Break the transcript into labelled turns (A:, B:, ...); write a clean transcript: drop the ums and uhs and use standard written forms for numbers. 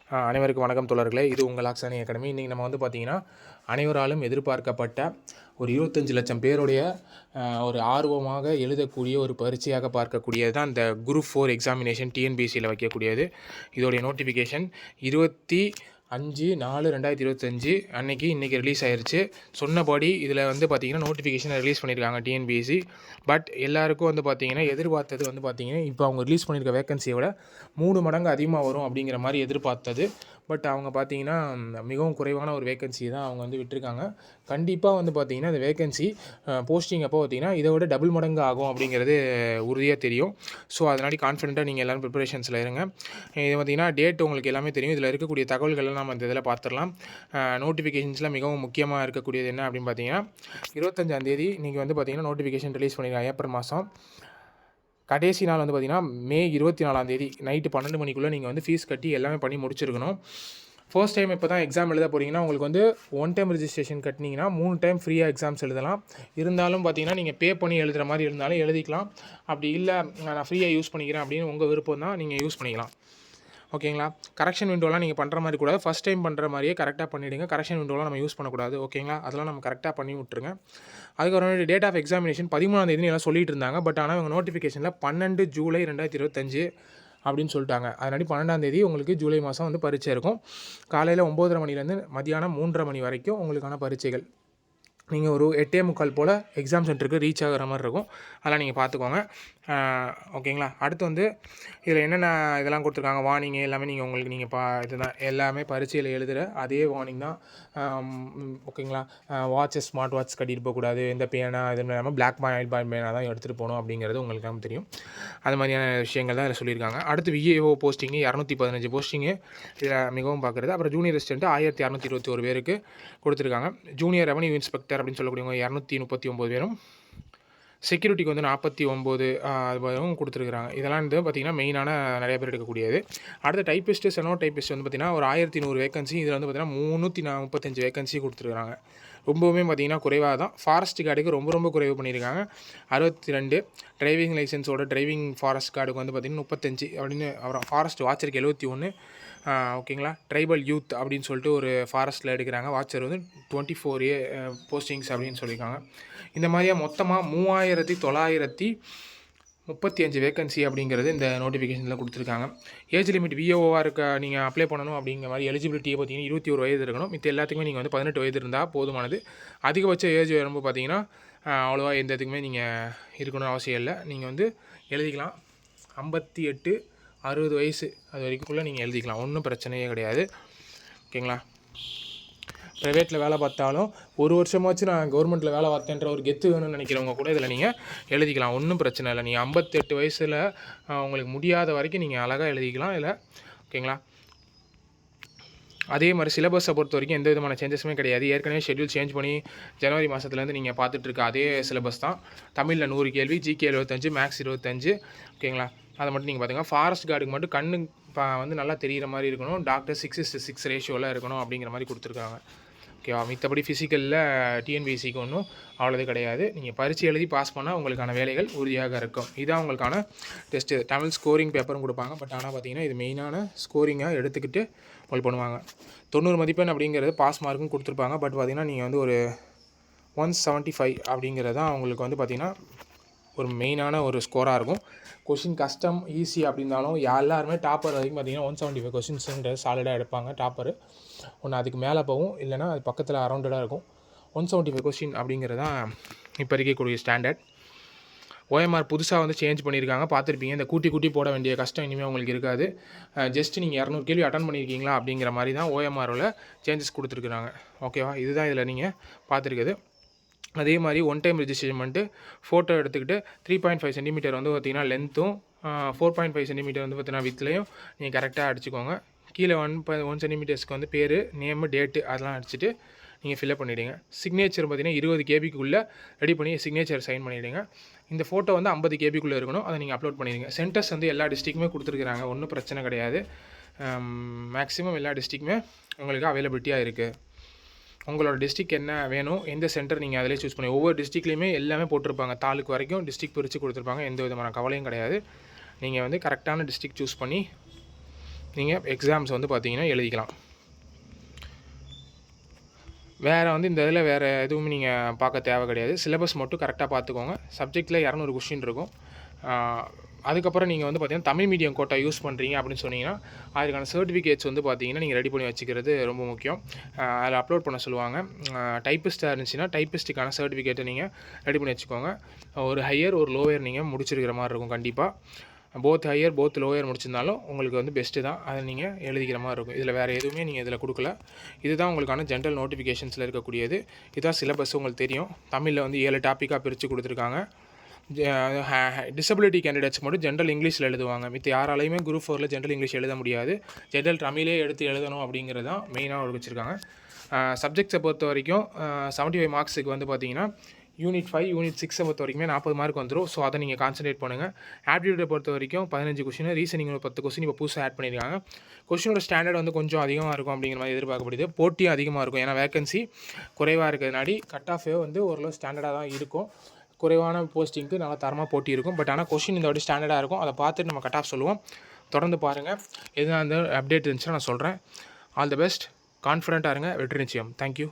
A: அனைவருக்கும் வணக்கம் தோழர்களே. இது உங்கள் ஆக்ஸானி அகாடமி. இன்றைக்கி நம்ம வந்து பார்த்திங்கன்னா அனைவராலும் எதிர்பார்க்கப்பட்ட ஒரு 25 லட்சம் பேருடைய ஒரு ஆர்வமாக எழுதக்கூடிய ஒரு பரீட்சையாக பார்க்கக்கூடியது தான் இந்த குரூப் 4 எக்ஸாமினேஷன் டிஎன்பிஎஸ்சியில் வைக்கக்கூடியது. இதோடைய நோட்டிஃபிகேஷன் 25/4/2025 இன்றைக்கி ரிலீஸ் ஆயிடுச்சு. சொன்னபடி இதில் வந்து பார்த்திங்கன்னா நோட்டிஃபிகேஷனை ரிலீஸ் பண்ணியிருக்காங்க டிஎன்பிஎஸ்சி. பட் எல்லாருக்கும் வந்து பார்த்திங்கன்னா எதிர்பார்த்தது வந்து பார்த்திங்கன்னா இப்போ அவங்க ரிலீஸ் பண்ணியிருக்க வேகன்சியை விட 3 மடங்கு அதிகமாக வரும் அப்படிங்கிற மாதிரி எதிர்பார்த்தது. பட் அவங்க பார்த்திங்கன்னா மிகவும் குறைவான ஒரு வேகன்சி தான் அவங்க வந்து விட்டுருக்காங்க. கண்டிப்பாக வந்து பார்த்திங்கன்னா இந்த வேகன்சி போஸ்டிங் அப்போ பார்த்திங்கன்னா இதை விட டபுள் மடங்கு ஆகும் அப்படிங்கிறது உறுதியாக தெரியும். ஸோ அதனால கான்ஃபிடென்ட்டாக நீங்கள் எல்லோரும் ப்ரிப்பரேஷன்ஸில் இருங்க. இது பார்த்திங்கன்னா டேட் உங்களுக்கு எல்லாமே தெரியும். இதில் இருக்கக்கூடிய தகவல்கள் நம்ம இந்த இதில் பார்த்துடலாம். நோட்டிஃபிகேஷன்ஸில் மிகவும் முக்கியமாக இருக்கக்கூடியது என்ன அப்படின்னு பார்த்தீங்கன்னா 25ஆம் தேதி இன்றைக்கி வந்து பார்த்திங்கன்னா நோட்டிஃபிகேஷன் ரிலீஸ் பண்ணியிருக்காங்க. ஏப்ரல் மாதம் கடைசி நாள் வந்து பார்த்திங்கன்னா மே 24ஆம் தேதி நைட்டு 12 மணிக்குள்ளே நீங்கள் வந்து ஃபீஸ் கட்டி எல்லாமே பண்ணி முடிச்சிருக்கணும். ஃபர்ஸ்ட் டைம் இப்போ தான் எக்ஸாம் எழுத போகிறீங்கன்னா உங்களுக்கு வந்து 1 டைம் ரிஜிஸ்ட்ரேஷன் கட்டினீங்கன்னா 3 டைம் ஃப்ரீயாக எக்ஸாம்ஸ் எழுதலாம். இருந்தாலும் பார்த்தீங்கன்னா நீங்கள் பே பண்ணி எழுதுகிற மாதிரி இருந்தாலும் எழுதிக்கலாம். அப்படி இல்லை நான் ஃப்ரீயாக யூஸ் பண்ணிக்கிறேன் அப்படின்னு உங்கள் விருப்பம் தான், நீங்கள் யூஸ் பண்ணிக்கலாம். ஓகேங்களா? கரெக்ஷன் விண்டோலாம் நீங்கள் பண்ணுற மாதிரி கூடாது. ஃபஸ்ட் டைம் பண்ணுற மாதிரியே கரெக்டாக பண்ணிவிடுங்க. கரெக்ஷன் விண்டோலாம் நம்ம யூஸ் பண்ணக்கூடாது. ஓகேங்களா? அதெல்லாம் நம்ம கரெக்டாக பண்ணி விட்ருங்க. அதுக்கப்புறம் டேட் ஆஃப் எக்ஸாமினேஷன் 13ஆம் தேதி எல்லாம் சொல்லிட்டு இருந்தாங்க. பட் ஆனால் இவங்க நோட்டிஃபிகேஷனில் 12 ஜூலை 2025 அப்படின்னு சொல்லிட்டாங்க. அதனாடி 12ஆம் தேதி உங்களுக்கு ஜூலை மாதம் வந்து பரீட்சை இருக்கும். காலையில் 9:30 மணிலேருந்து மதியானம் 3:30 மணி வரைக்கும் உங்களுக்கான பரீட்சைகள். நீங்கள் ஒரு 8:45 போல் எக்ஸாம் சென்டருக்கு ரீச் ஆகிற மாதிரி இருக்கும். அதெல்லாம் நீங்கள் பார்த்துக்கோங்க. ஓகேங்களா? அடுத்து வந்து இதில் என்னென்ன இதெல்லாம் கொடுத்துருக்காங்க வார்னிங் எல்லாமே நீங்கள் இதுதான் எல்லாமே பரீட்சையில் எழுதுகிற அதே வார்னிங் தான். ஓகேங்களா? வாட்சஸ் ஸ்மார்ட் வாட்ச் கட்டிட்டு போகக்கூடாது. எந்த பேனா இது இல்லாமல் பிளாக் பேனா தான் எடுத்துகிட்டு போகணும் அப்படிங்கிறது உங்களுக்கு தான் தெரியும். அது மாதிரியான விஷயங்கள் தான் இதில் சொல்லியிருக்காங்க. அடுத்து விஏஓ போஸ்டிங்கு 215 போஸ்டிங்கு இதில் மிகவும் பார்க்குறது. அப்புறம் ஜூனியர் அசிஸ்டன்ட்டு 1621 பேருக்கு கொடுத்துருக்காங்க. ஜூனியர் ரெவன்யூ இன்ஸ்பெக்டர் அப்படின்னு சொல்லக்கூடியவங்க 239 பேரும், செக்யூரிட்டிக்கு வந்து 49 பேரும் கொடுத்துருக்குறாங்க. இதெல்லாம் வந்து பார்த்திங்கன்னா மெயினான நிறைய பேர் எடுக்கக்கூடியது. அடுத்த டைப்பிஸ்ட்டு செனோ டைப்பிஸ்ட் வந்து பார்த்திங்கன்னா ஒரு 1100 வேகன்சி. இதில் வந்து பார்த்திங்கன்னா 335 வேகன்சி கொடுத்துருக்குறாங்க. ரொம்பவுமே பார்த்திங்கன்னா குறைவாக தான். ஃபாரஸ்ட் கார்டுக்கு ரொம்ப குறைவு பண்ணியிருக்காங்க. 62 டிரைவிங் லைசன்ஸோட டிரைவிங் ஃபாரஸ்ட் கார்டுக்கு வந்து பார்த்திங்கன்னா 35 அப்படின்னு. அப்புறம் ஃபாரஸ்ட் வாட்சருக்கு 71. ஓகேங்களா? ட்ரைபல் யூத் அப்படின்னு சொல்லிட்டு ஒரு ஃபாரஸ்ட்டில் எடுக்கிறாங்க. வாட்சர் வந்து 24 போஸ்டிங்ஸ் அப்படின்னு சொல்லியிருக்காங்க. இந்த மாதிரியாக மொத்தமாக 3935 வேகன்சி அப்படிங்கிறது இந்த நோட்டிஃபிகேஷனில் கொடுத்துருக்காங்க. ஏஜ் லிமிட் விஓவாக நீங்கள் அப்ளை பண்ணணும் அப்படிங்கிற மாதிரி எலிஜிபிலிட்டியை பார்த்தீங்கன்னா 21 வயது இருக்கணும். மித்த எல்லாத்துக்குமே நீங்கள் வந்து 18 வயது இருந்தால் போதுமானது. அதிகபட்ச ஏஜ் வரும்போது பார்த்தீங்கன்னா அவ்வளோவா எந்த இதுக்குமே நீங்கள் இருக்கணும்னு அவசியம் இல்லை. நீங்கள் வந்து எழுதிக்கலாம். 58 60 வயசு அது வரைக்குள்ளே நீங்கள் எழுதிக்கலாம். ஒன்றும் பிரச்சனையே கிடையாது. ஓகேங்களா? ப்ரைவேட்டில் வேலை பார்த்தாலும் ஒரு வருஷமாச்சும் நான் கவர்மெண்ட்டில் வேலை பார்த்தேன்ற ஒரு கெத்து வேணும்னு நினைக்கிறவங்க கூட இதில் நீங்கள் எழுதிக்கலாம். ஒன்றும் பிரச்சனை இல்லை. நீங்கள் 58 வயசில் உங்களுக்கு முடியாத வரைக்கும் நீங்கள் அழகாக எழுதிக்கலாம் இதில். ஓகேங்களா? அதே மாதிரி சிலபஸை பொறுத்த வரைக்கும் எந்த விதமான சேஞ்சஸுமே கிடையாது. ஏற்கனவே ஷெட்யூல் சேஞ்ச் பண்ணி ஜனவரி மாதத்துலேருந்து நீங்கள் பார்த்துட்ருக்க அதே சிலபஸ் தான். தமிழில் 100 கேள்வி, ஜிகே 75, மேக்ஸ் 25. ஓகேங்களா? அதை மட்டும் நீங்கள் பார்த்துங்க. ஃபாரஸ்ட் கார்டுக்கு மட்டும் கண்ணு வந்து நல்லா தெரிகிற மாதிரி இருக்கணும். டாக்டர் 6:6 ரேஷியோவில் இருக்கணும் அப்படிங்கிற மாதிரி கொடுத்துருக்காங்க. ஓகேவா? மித்தபடி ஃபிசிக்கலில் டிஎன்பிஎஸ்சிக்கு ஒன்றும் அவ்வளோது கிடையாது. நீங்கள் பரீட்சை எழுதி பாஸ் பண்ணால் உங்களுக்கான வேலைகள் உறுதியாக இருக்கும். இதுதான் உங்களுக்கான டெஸ்ட்டு. தமிழ் ஸ்கோரிங் பேப்பரும் கொடுப்பாங்க. பட் ஆனால் பார்த்தீங்கன்னா இது மெயினான ஸ்கோரிங்காக எடுத்துக்கிட்டு உங்களுக்கு பண்ணுவாங்க. 90 மதிப்பெண் அப்படிங்கிறது பாஸ் மார்க்கும் கொடுத்துருப்பாங்க. பட் பார்த்திங்கன்னா நீங்கள் வந்து ஒரு 175 அப்படிங்கிறது தான் உங்களுக்கு வந்து பார்த்திங்கன்னா ஒரு மெயினான ஒரு ஸ்கோராக இருக்கும். கொஷின் கஷ்டம் ஈஸி அப்படின்னாலும் எல்லாருமே டாப்பர் வரைக்கும் பார்த்திங்கன்னா 175 கொஷின்ஸுன்றது சாலிடாக எடுப்பாங்க. டாப்பரு ஒன்று அதுக்கு மேலே போகும், இல்லைனா அது பக்கத்தில் அரௌண்டடாக இருக்கும். 175 கொஷின் அப்படிங்கிறது தான் இப்போ இருக்கக்கூடிய ஸ்டாண்டர்ட். ஓஎம்ஆர் புதுசாக வந்து சேஞ்ச் பண்ணியிருக்காங்க. பார்த்துருப்பீங்க. இந்த கூட்டி போட வேண்டிய கஷ்டம் இனிமேல் உங்களுக்கு இருக்காது. ஜஸ்ட் நீங்கள் 200 கேள்வி அட்டன் பண்ணியிருக்கீங்களா அப்படிங்கிற மாதிரி தான் ஓஎம்ஆரில் சேஞ்சஸ் கொடுத்துருக்குறாங்க. ஓகேவா? இதுதான் இதில் நீங்கள் பார்த்துருக்குது. அதே மாதிரி 1 டைம் ரிஜிஸ்ட்ரேஷன் பண்ணிட்டு ஃபோட்டோ எடுத்துக்கிட்டு 3.5 சென்டிமீட்டர் வந்து பார்த்திங்கன்னா லென்த்தும் 4.5 சென்டிமீட்டர் வந்து பார்த்திங்கன்னா வித்லையும் நீங்கள் கரெக்டாக அடிச்சுக்கோங்க. கீழே 1 சென்டிமீட்டர்ஸ்க்கு வந்து பேர், நேமு, டேட்டு அதெல்லாம் அடிச்சுட்டு நீங்கள் ஃபில்அப் பண்ணிவிடுங்க. சிக்னேச்சர் பார்த்திங்கன்னா 20 கேபிக்குள்ளே ரெடி பண்ணி சிக்னேச்சர் சைன் பண்ணிவிடுங்க. இந்த ஃபோட்டோ வந்து 50 கேபிக்குள்ளே இருக்கணும். அதை நீங்கள் அப்லோட் பண்ணிடுங்க. சென்டர்ஸ் வந்து எல்லா டிஸ்ட்ரிக்குமே கொடுத்துருக்குறாங்க. ஒன்றும் பிரச்சனை கிடையாது. மேக்ஸிமம் எல்லா டிஸ்ட்ரிக்குமே உங்களுக்கு அவைலபிலிட்டியாக இருக்குது. உங்களோட டிஸ்ட்ரிக் என்ன வேணும், எந்த சென்டர் நீங்கள் அதிலே சூஸ் பண்ணி ஒவ்வொரு டிஸ்ட்ரிக்ட்லேயுமே எல்லாமே போட்டிருப்பாங்க. தாலுக்கு வரைக்கும் டிஸ்ட்ரிக் பிரித்து கொடுத்துருப்பாங்க. எந்த விதமான கவலையும் கிடையாது. நீங்கள் வந்து கரெக்டான டிஸ்ட்ரிக் சூஸ் பண்ணி நீங்கள் எக்ஸாம்ஸ் வந்து பார்த்தீங்கன்னா எழுதிக்கலாம். வேறு வந்து இந்த இதில் வேறு எதுவும் நீங்கள் பார்க்க தேவை கிடையாது. சிலபஸ் மட்டும் கரெக்டாக பார்த்துக்கோங்க. சப்ஜெக்ட்டில் 200 கொஸ்டின் இருக்கும். அதுக்கப்புறம் நீங்கள் வந்து பார்த்தீங்கன்னா தமிழ் மீடியம் கோட்டா யூஸ் பண்ணுறீங்க அப்படின்னு சொன்னீங்கன்னா அதுக்கான சர்டிஃபிகேட்ஸ் வந்து பார்த்தீங்கன்னா நீங்கள் ரெடி பண்ணி வச்சுக்கிறது ரொம்ப முக்கியம். அதில் அப்லோட் பண்ண சொல்லுவாங்க. டைப்பிஸ்ட்டாக இருந்துச்சுன்னா டைப்பிஸ்ட்டுக்கான சர்டிஃபிகேட்டை நீங்கள் ரெடி பண்ணி வச்சுக்கோங்க. ஒரு ஹையர் ஒரு லோயர் நீங்கள் முடிச்சிருக்கிற மாதிரி இருக்கும். கண்டிப்பாக போத் ஹையர் போத் லோயர் முடிச்சிருந்தாலும் உங்களுக்கு வந்து பெஸ்ட்டு தான். அதை நீங்கள் எழுதிக்கிற மாதிரி இருக்கும். இதில் வேறு எதுவுமே நீங்கள் இதில் கொடுக்கல. இதுதான் உங்களுக்கான ஜென்ரல் நோட்டிஃபிகேஷன்ஸில் இருக்கக்கூடியது. இதுதான் சிலபஸ் உங்களுக்கு தெரியும். தமிழில் வந்து 7 டாப்பிக்காக பிரித்து கொடுத்துருக்காங்க. டிசபிலிட்டி கேண்டிடேட்ஸ் மட்டும் ஜென்ரல் இங்கிலீஷில் எழுதுவாங்க. மித்த யாராலையுமே குரூப் 4ல் ஜென்ரல் இங்கிலீஷ் எழுத முடியாது. ஜென்ரல் தமிழே எடுத்து எழுதணும் அப்படிங்கிறது தான் மெயினாக வச்சுருக்காங்க. சப்ஜெக்ட்ஸை பொறுத்த வரைக்கும் 75 மார்க்ஸுக்கு வந்து பார்த்தீங்கன்னா யூனிட் 5 யூனிட் 6 பொறுத்த வரைக்குமே 40 மார்க் வந்துடும். ஸோ அதை நீங்கள் கான்சன்ட்ரேட் பண்ணுங்கள். ஆப்டிடியூடை பொறுத்த வரைக்கும் 15 கொஸ்டின், ரீசனிங் 10 கொஸ்டின் இப்போ புதுசாக ஆட் பண்ணியிருக்காங்க. கொஸ்டினோட ஸ்டாண்டர்ட் வந்து கொஞ்சம் அதிகமாக இருக்கும் அப்படிங்கிற மாதிரி எதிர்பார்க்கப்படுது. போட்டியும் அதிகமாக இருக்கும். ஏன்னா வேகன்சி குறைவாக இருக்கிறதுனாடி கட் ஆஃபே வந்து ஓரளவு ஸ்டாண்டர்டாக தான் இருக்கும். குறைவான போஸ்டிங்க்கு நல்லா தரமாக போட்டி இருக்கும். பட் ஆனால் கொஸ்டின் இந்த வாட்டி ஸ்டாண்டர்டாக இருக்கும். அதை பார்த்துட்டு நம்ம கட் ஆஃப் சொல்லுவோம். தொடர்ந்து பாருங்கள். எதுனா அந்த அப்டேட் இருந்துச்சுன்னா நான் சொல்கிறேன். All the best. கான்ஃபிடென்ட்டாக இருங்க. வெற்றி நிச்சயம். தேங்க்யூ.